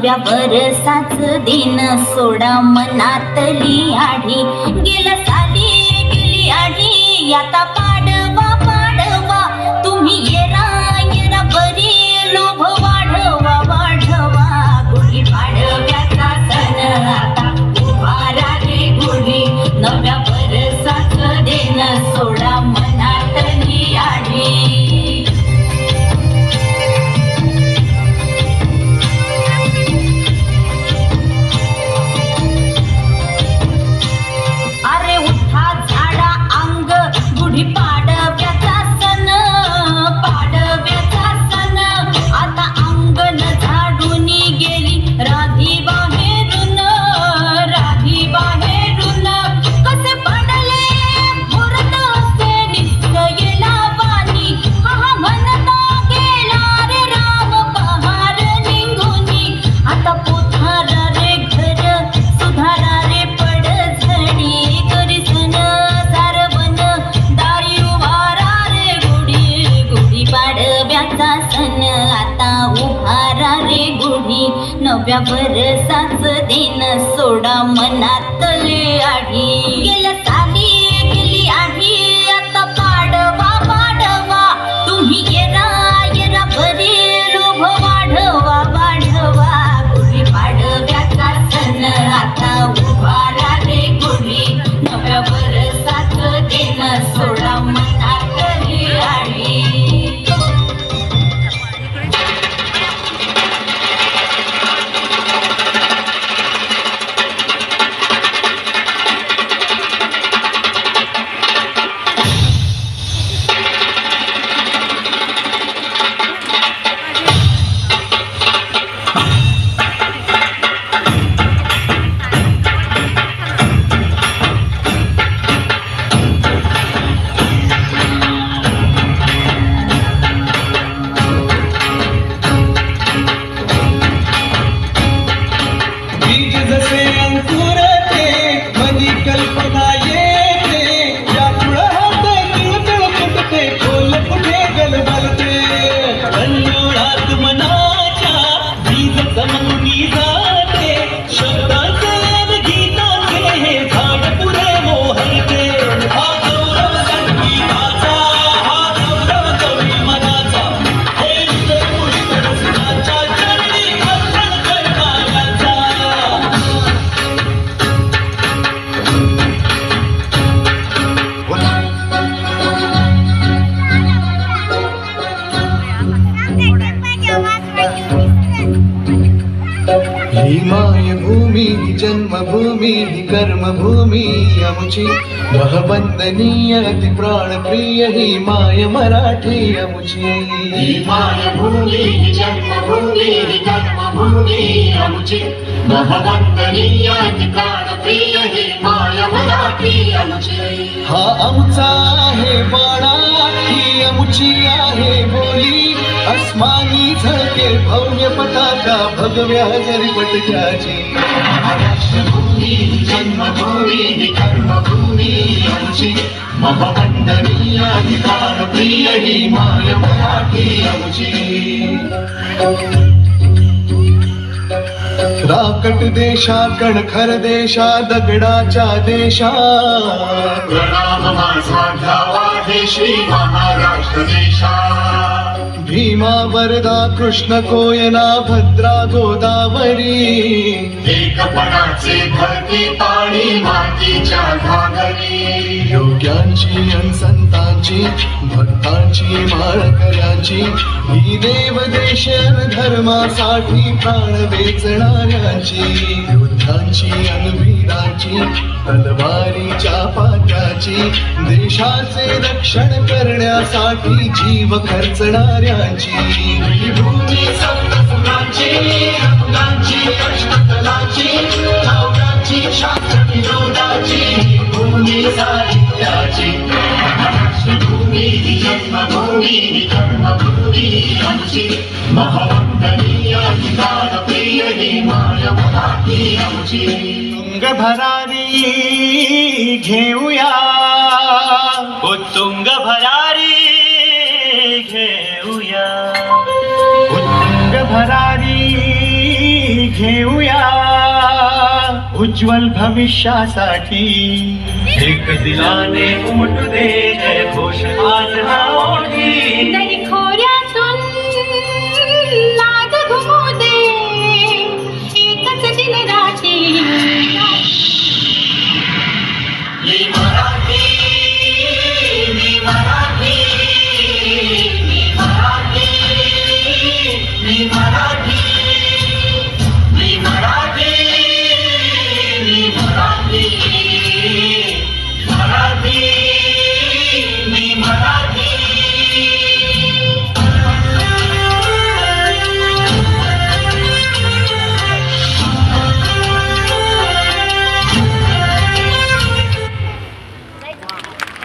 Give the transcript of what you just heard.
नव्या वरसाच दिन सोडा मनातली आढी गेल्या साली गेली आढी आता पाडवा पाडवा तुम्ही येरा येरा बरी लोभ वाढवा वाढवा गुढी पाडव्याचा सण आता उभारा रे गुढी नव्या वरसाच दिन सोडा मनातली आढी पाडव्याचा सण आता अंगण झाडून गेली राधी बाहेरून कसे पडले मुहूर्त असे निश्चयला वाणी हा म्हणता गेला रे राम बहार निघूनी आता पोथारा रे घर सुधारा रे पडझडी करी सण पाडव्याचा सण आता उभारा रे गुढी नव्या वरसाच दिन सोडा मनातले आढी गेल्या साली गेली आढी आता पाडवा पाडवा तुम्ही येरा येरा बरी लोभ वाढवा वाढवा गुढी पाडव्याचा सण आता उभारा रे गुढी नव्या वरसाच दिन सोडा मनातले आढी मायभूमी जन्मभूमी कर्मभूमी अमुची महवंदनीय अति प्राणप्रिय ही माय मराठी अमुची मायभूमी जन्मभूमी कर्मभूमी अमुची महवंदनीय अति प्राणप्रिय ही माय मराठी अमुची हा आमचा आहे बाळा ही अमुची आहे बोली अस्मानी झळके भव्य पताका भगव्या जरीपटक्याची महाराष्ट्रभूमी जन्मभूमी कर्मभूमी आमची महवंदनीय अधिकारप्रिय ही माय मराठी आमची राकट देशा कणखर देशा दगडाच्या देशा प्रणाम माझा घ्यावा हे श्री महाराष्ट्र देशा भीमा वरदा कृष्ण कोयना भद्रा गोदावरी एकपणाचे भरती पाणी मातीच्या घागरी योग्यांची अन संतांची भक्तांची माळकऱ्यांची ही देव देश अन धर्मासाठी प्राण वेचणाऱ्यांची योद्धांची अन वीरांची तलवारीच्या पात्याची देशाचे रक्षण करण्यासाठी जीव खर्चणाऱ्यांची भूमी संतफुलांची रंगांची कष्टकलांची धावण्याची शास्त्र विनोदाची भूमी साहित्याची महाराष्ट्रभूमी जन्मभूमी कर्मभूमी आमची महवंदनीय अधिकारप्रिय ही माय मराठी आमची तुंग भरारी घेऊया उत्तुंग भरारी घेऊया उत्तुंग भरारी उज्ज्वल भविष्यासाठी एक दिलाने उमटू दे जय घोष आज हा ओठी दरी खोऱ्यातून नाद घुमू दे एकच दिन राहते मी मराठी मी मराठी मी मराठी मी मराठी मी मराठी मी मराठी